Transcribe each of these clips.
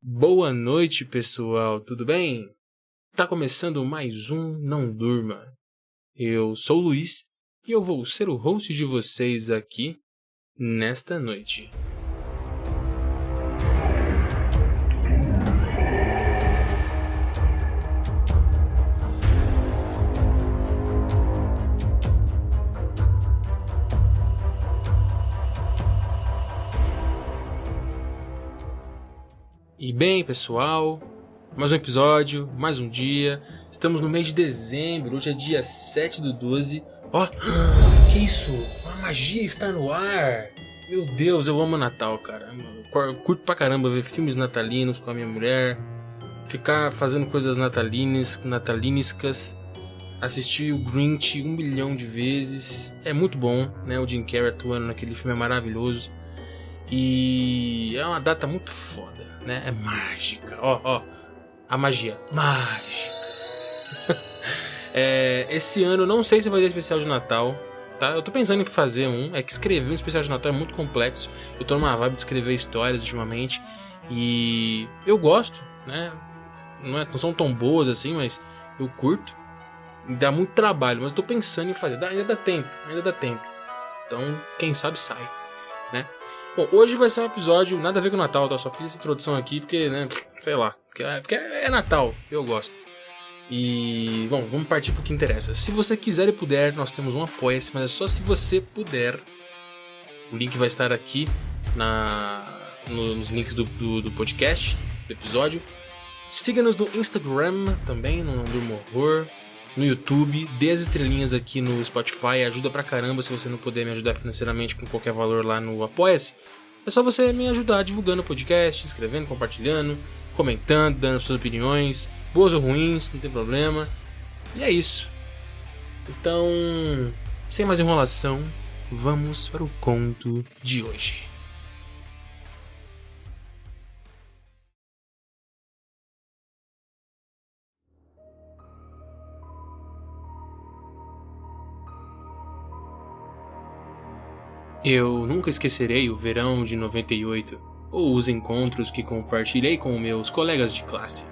Boa noite, pessoal, tudo bem? Tá começando mais um Não Durma. Eu sou o Luiz e eu vou ser o host de vocês aqui nesta noite. E bem, pessoal, mais um episódio, mais um dia. Estamos no mês de dezembro, hoje é dia 7/12. Ó, que isso? A magia está no ar. Meu Deus, eu amo Natal, cara. Eu curto pra caramba ver filmes natalinos com a minha mulher, ficar fazendo coisas natalinescas, assistir o Grinch 1 milhão de vezes. É muito bom, né? O Jim Carrey atuando naquele filme é maravilhoso. E é uma data muito foda, né? É mágica. Ó, a magia. Mágica. Esse ano não sei se vai ter especial de Natal, tá? Eu tô pensando em fazer um. É que escrever um especial de Natal é muito complexo. Eu tô numa vibe de escrever histórias ultimamente. E eu gosto, né? Não são tão boas assim, mas eu curto. Dá muito trabalho, mas eu tô pensando em fazer. Ainda dá tempo. Então, quem sabe sai, né? Bom, hoje vai ser um episódio nada a ver com o Natal, tá? Só fiz essa introdução aqui porque, né, sei lá, porque é Natal, eu gosto. E, bom, vamos partir pro que interessa. Se você quiser e puder, nós temos um Apoia-se, mas é só se você puder. O link vai estar aqui nos links do podcast, do episódio. Siga-nos no Instagram também, no Não Durma Horror. No YouTube, dê as estrelinhas aqui no Spotify, ajuda pra caramba. Se você não puder me ajudar financeiramente com qualquer valor lá no Apoia-se, é só você me ajudar divulgando o podcast, escrevendo, compartilhando, comentando, dando suas opiniões, boas ou ruins, não tem problema. E é isso. Então, sem mais enrolação, vamos para o conto de hoje. Eu nunca esquecerei o verão de 98, ou os encontros que compartilhei com meus colegas de classe.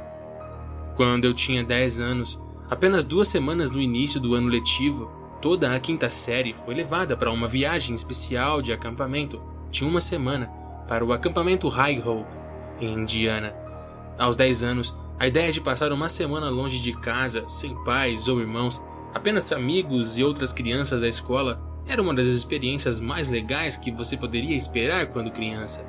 Quando eu tinha 10 anos, apenas 2 semanas no início do ano letivo, toda a 5ª série foi levada para uma viagem especial de acampamento de 1 semana para o acampamento High Hope, em Indiana. Aos 10 anos, a ideia de passar 1 semana longe de casa, sem pais ou irmãos, apenas amigos e outras crianças da escola, era uma das experiências mais legais que você poderia esperar quando criança.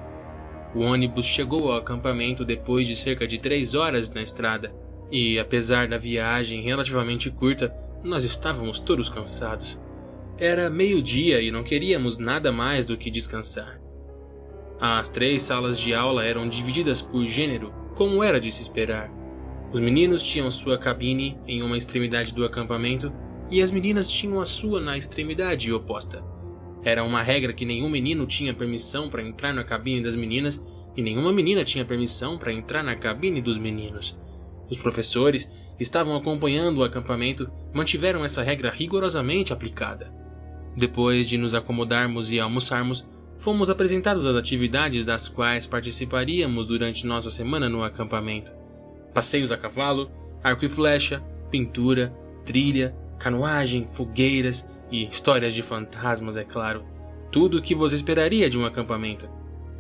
O ônibus chegou ao acampamento depois de cerca de 3 horas na estrada, e apesar da viagem relativamente curta, nós estávamos todos cansados. Era meio-dia e não queríamos nada mais do que descansar. As 3 salas de aula eram divididas por gênero, como era de se esperar. Os meninos tinham sua cabine em uma extremidade do acampamento, e as meninas tinham a sua na extremidade oposta. Era uma regra que nenhum menino tinha permissão para entrar na cabine das meninas e nenhuma menina tinha permissão para entrar na cabine dos meninos. Os professores que estavam acompanhando o acampamento mantiveram essa regra rigorosamente aplicada. Depois de nos acomodarmos e almoçarmos, fomos apresentados às atividades das quais participaríamos durante nossa semana no acampamento. Passeios a cavalo, arco e flecha, pintura, trilha, canoagem, fogueiras e histórias de fantasmas, é claro. Tudo o que você esperaria de um acampamento.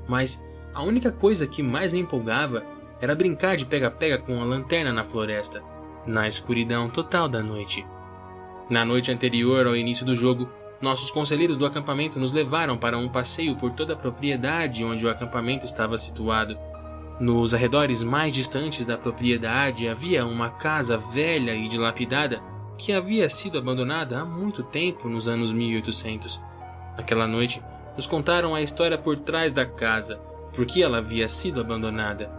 Mas a única coisa que mais me empolgava era brincar de pega-pega com a lanterna na floresta, na escuridão total da noite. Na noite anterior ao início do jogo, nossos conselheiros do acampamento nos levaram para um passeio por toda a propriedade onde o acampamento estava situado. Nos arredores mais distantes da propriedade havia uma casa velha e dilapidada que havia sido abandonada há muito tempo nos anos 1800. Naquela noite, nos contaram a história por trás da casa, por que ela havia sido abandonada.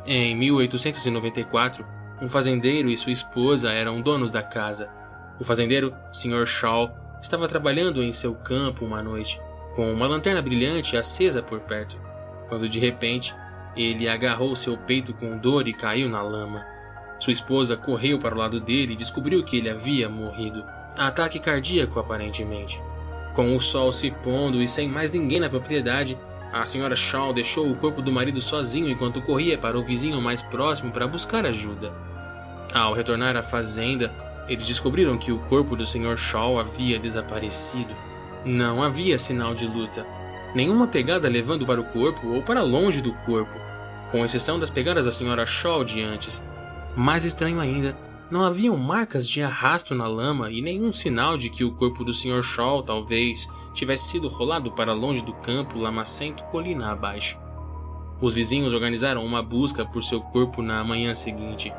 Em 1894, um fazendeiro e sua esposa eram donos da casa. O fazendeiro, Sr. Shaw, estava trabalhando em seu campo uma noite, com uma lanterna brilhante acesa por perto, quando de repente ele agarrou seu peito com dor e caiu na lama. Sua esposa correu para o lado dele e descobriu que ele havia morrido. Ataque cardíaco, aparentemente. Com o sol se pondo e sem mais ninguém na propriedade, A senhora Shaw deixou o corpo do marido sozinho enquanto corria para o vizinho mais próximo para buscar ajuda. Ao retornar à fazenda, eles descobriram que o corpo do Sr. Shaw havia desaparecido. Não havia sinal de luta, nenhuma pegada levando para o corpo ou para longe do corpo, com exceção das pegadas da Sra. Shaw de antes. Mais estranho ainda, não haviam marcas de arrasto na lama e nenhum sinal de que o corpo do Sr. Shaw talvez tivesse sido rolado para longe do campo lamacento colina abaixo. Os vizinhos organizaram uma busca por seu corpo na manhã seguinte.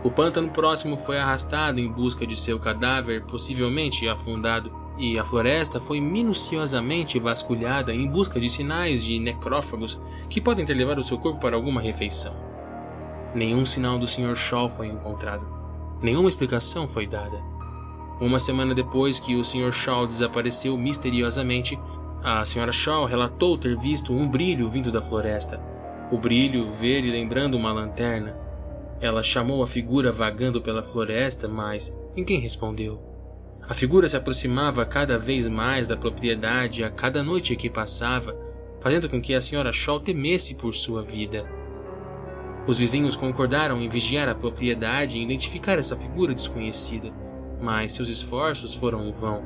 O pântano próximo foi arrastado em busca de seu cadáver, possivelmente afundado, e a floresta foi minuciosamente vasculhada em busca de sinais de necrófagos que podem ter levado seu corpo para alguma refeição. Nenhum sinal do Sr. Shaw foi encontrado. Nenhuma explicação foi dada. Uma semana depois que o Sr. Shaw desapareceu misteriosamente, a Sra. Shaw relatou ter visto um brilho vindo da floresta. O brilho verde lembrando uma lanterna. Ela chamou a figura vagando pela floresta, mas ninguém respondeu. A figura se aproximava cada vez mais da propriedade a cada noite que passava, fazendo com que a Sra. Shaw temesse por sua vida. Os vizinhos concordaram em vigiar a propriedade e identificar essa figura desconhecida, mas seus esforços foram em vão.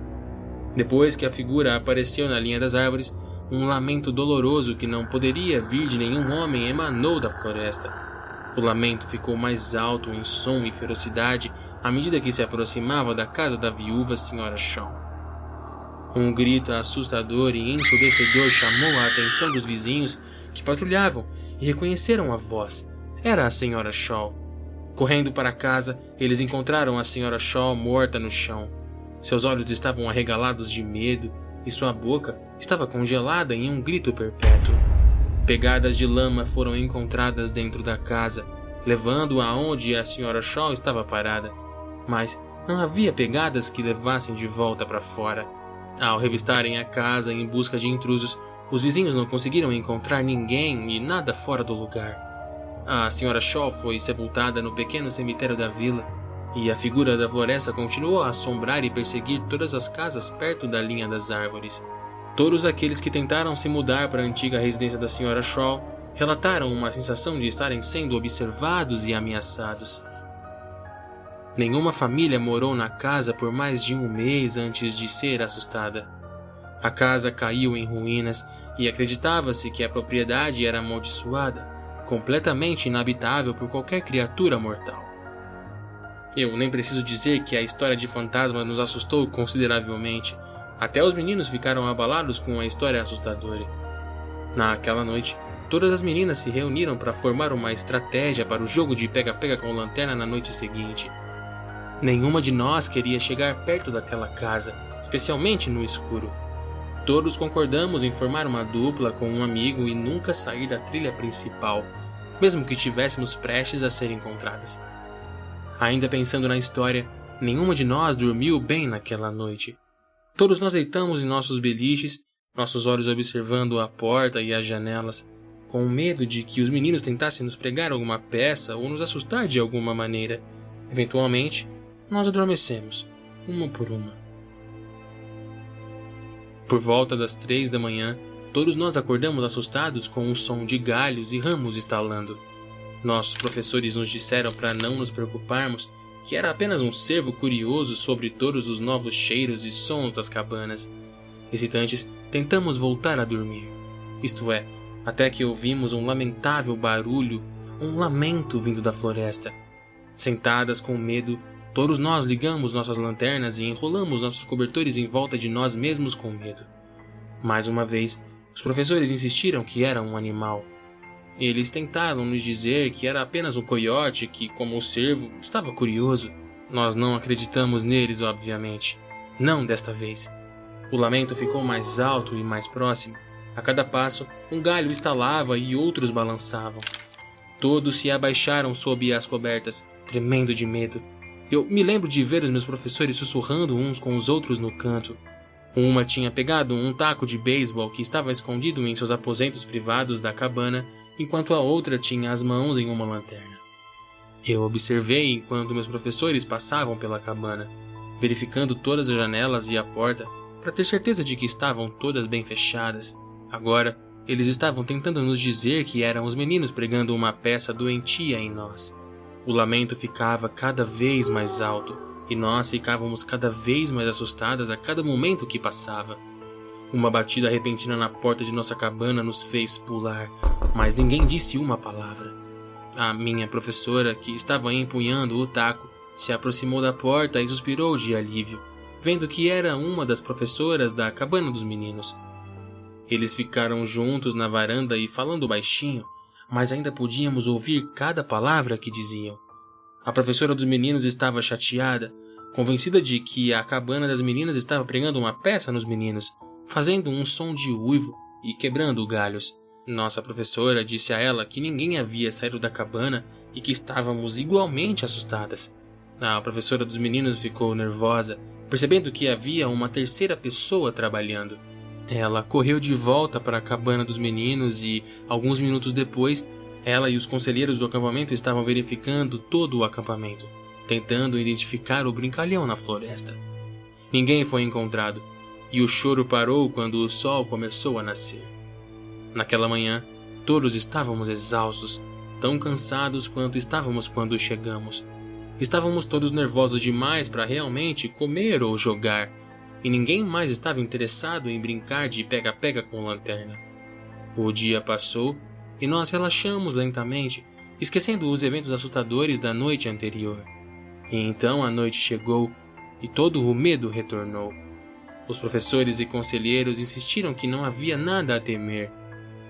Depois que a figura apareceu na linha das árvores, um lamento doloroso que não poderia vir de nenhum homem emanou da floresta. O lamento ficou mais alto em som e ferocidade à medida que se aproximava da casa da viúva Sra. Shaw. Um grito assustador e ensurdecedor chamou a atenção dos vizinhos que patrulhavam e reconheceram a voz. Era a Sra. Shaw. Correndo para casa, eles encontraram a Sra. Shaw morta no chão. Seus olhos estavam arregalados de medo e sua boca estava congelada em um grito perpétuo. Pegadas de lama foram encontradas dentro da casa, levando-a aonde a Sra. Shaw estava parada, mas não havia pegadas que levassem de volta para fora. Ao revistarem a casa em busca de intrusos, os vizinhos não conseguiram encontrar ninguém e nada fora do lugar. A Sra. Shaw foi sepultada no pequeno cemitério da vila, e a figura da floresta continuou a assombrar e perseguir todas as casas perto da linha das árvores. Todos aqueles que tentaram se mudar para a antiga residência da Sra. Shaw relataram uma sensação de estarem sendo observados e ameaçados. Nenhuma família morou na casa por mais de um mês antes de ser assustada. A casa caiu em ruínas e acreditava-se que a propriedade era amaldiçoada, completamente inabitável por qualquer criatura mortal. Eu nem preciso dizer que a história de fantasma nos assustou consideravelmente. Até os meninos ficaram abalados com a história assustadora. Naquela noite, todas as meninas se reuniram para formar uma estratégia para o jogo de pega-pega com lanterna na noite seguinte. Nenhuma de nós queria chegar perto daquela casa, especialmente no escuro. Todos concordamos em formar uma dupla com um amigo e nunca sair da trilha principal, mesmo que estivéssemos prestes a ser encontradas. Ainda pensando na história, nenhuma de nós dormiu bem naquela noite. Todos nós deitamos em nossos beliches, nossos olhos observando a porta e as janelas, com medo de que os meninos tentassem nos pregar alguma peça ou nos assustar de alguma maneira. Eventualmente, nós adormecemos, uma por uma. Por volta das 3 da manhã, todos nós acordamos assustados com o som de galhos e ramos estalando. Nossos professores nos disseram para não nos preocuparmos, que era apenas um cervo curioso sobre todos os novos cheiros e sons das cabanas. Hesitantes, tentamos voltar a dormir. Isto é, até que ouvimos um lamentável barulho, um lamento vindo da floresta. Sentadas com medo, todos nós ligamos nossas lanternas e enrolamos nossos cobertores em volta de nós mesmos com medo. Mais uma vez, os professores insistiram que era um animal. Eles tentaram nos dizer que era apenas um coiote que, como o cervo, estava curioso. Nós não acreditamos neles, obviamente. Não desta vez. O lamento ficou mais alto e mais próximo. A cada passo, um galho estalava e outros balançavam. Todos se abaixaram sob as cobertas, tremendo de medo. Eu me lembro de ver os meus professores sussurrando uns com os outros no canto. Uma tinha pegado um taco de beisebol que estava escondido em seus aposentos privados da cabana, enquanto a outra tinha as mãos em uma lanterna. Eu observei enquanto meus professores passavam pela cabana, verificando todas as janelas e a porta para ter certeza de que estavam todas bem fechadas. Agora, Eles estavam tentando nos dizer que eram os meninos pregando uma peça doentia em nós. O lamento ficava cada vez mais alto e nós ficávamos cada vez mais assustadas a cada momento que passava. Uma batida repentina na porta de nossa cabana nos fez pular, mas ninguém disse uma palavra. A minha professora, que estava empunhando o taco, se aproximou da porta e suspirou de alívio, vendo que era uma das professoras da cabana dos meninos. Eles ficaram juntos na varanda e falando baixinho, mas ainda podíamos ouvir cada palavra que diziam. A professora dos meninos estava chateada, convencida de que a cabana das meninas estava pregando uma peça nos meninos, fazendo um som de uivo e quebrando galhos. Nossa professora disse a ela que ninguém havia saído da cabana e que estávamos igualmente assustadas. A professora dos meninos ficou nervosa, percebendo que havia uma terceira pessoa trabalhando. Ela correu de volta para a cabana dos meninos e, alguns minutos depois, ela e os conselheiros do acampamento estavam verificando todo o acampamento, tentando identificar o brincalhão na floresta. Ninguém foi encontrado, e o choro parou quando o sol começou a nascer. Naquela manhã, todos estávamos exaustos, tão cansados quanto estávamos quando chegamos. Estávamos todos nervosos demais para realmente comer ou jogar, e ninguém mais estava interessado em brincar de pega-pega com lanterna. O dia passou e nós relaxamos lentamente, esquecendo os eventos assustadores da noite anterior. E então a noite chegou e todo o medo retornou. Os professores e conselheiros insistiram que não havia nada a temer.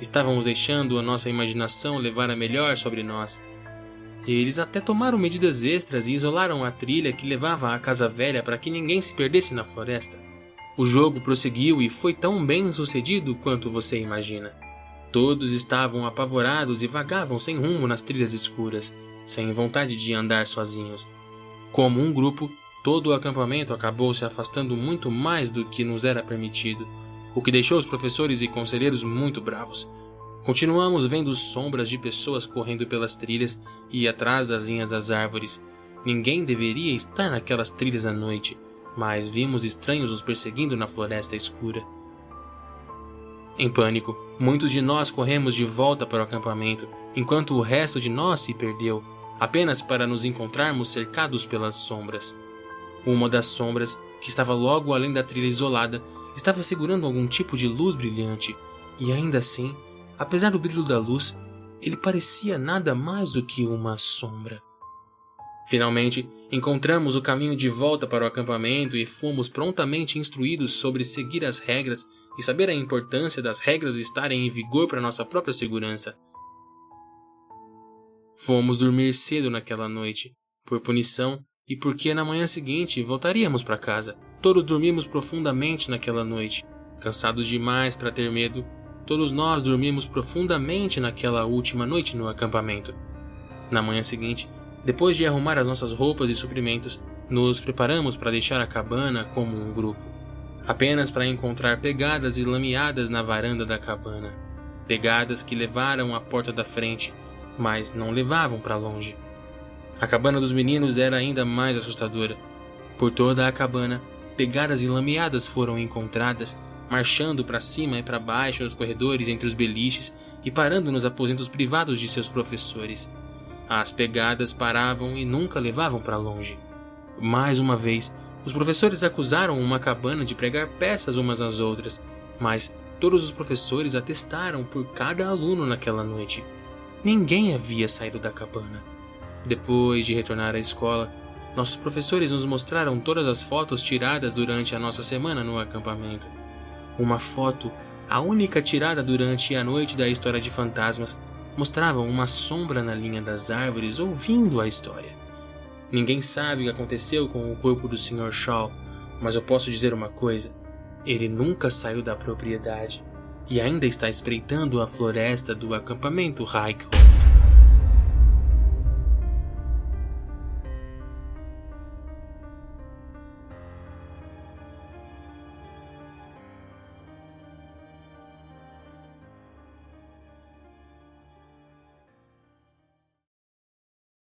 Estávamos deixando a nossa imaginação levar a melhor sobre nós. Eles até tomaram medidas extras e isolaram a trilha que levava à casa velha para que ninguém se perdesse na floresta. O jogo prosseguiu e foi tão bem sucedido quanto você imagina. Todos estavam apavorados e vagavam sem rumo nas trilhas escuras, sem vontade de andar sozinhos. Como um grupo, todo o acampamento acabou se afastando muito mais do que nos era permitido, o que deixou os professores e conselheiros muito bravos. Continuamos vendo sombras de pessoas correndo pelas trilhas e atrás das linhas das árvores. Ninguém deveria estar naquelas trilhas à noite, mas vimos estranhos nos perseguindo na floresta escura. Em pânico, muitos de nós corremos de volta para o acampamento, enquanto o resto de nós se perdeu, apenas para nos encontrarmos cercados pelas sombras. Uma das sombras, que estava logo além da trilha isolada, estava segurando algum tipo de luz brilhante, e ainda assim, apesar do brilho da luz, ele parecia nada mais do que uma sombra. Finalmente, encontramos o caminho de volta para o acampamento e fomos prontamente instruídos sobre seguir as regras e saber a importância das regras estarem em vigor para nossa própria segurança. Fomos dormir cedo naquela noite, por punição e porque na manhã seguinte voltaríamos para casa. Todos dormimos profundamente naquela noite, cansados demais para ter medo. Todos nós dormimos profundamente naquela última noite no acampamento. Na manhã seguinte, depois de arrumar as nossas roupas e suprimentos, nos preparamos para deixar a cabana como um grupo, apenas para encontrar pegadas e lameadas na varanda da cabana. Pegadas que levaram à porta da frente, mas não levavam para longe. A cabana dos meninos era ainda mais assustadora. Por toda a cabana, pegadas e lameadas foram encontradas, marchando para cima e para baixo nos corredores entre os beliches e parando nos aposentos privados de seus professores. As pegadas paravam e nunca levavam para longe. Mais uma vez, os professores acusaram uma cabana de pregar peças umas às outras, mas todos os professores atestaram por cada aluno naquela noite. Ninguém havia saído da cabana. Depois de retornar à escola, nossos professores nos mostraram todas as fotos tiradas durante a nossa semana no acampamento. Uma foto, a única tirada durante a noite da história de fantasmas, mostrava uma sombra na linha das árvores ouvindo a história. Ninguém sabe o que aconteceu com o corpo do Sr. Shaw, mas eu posso dizer uma coisa: ele nunca saiu da propriedade e ainda está espreitando a floresta do acampamento Highcombe.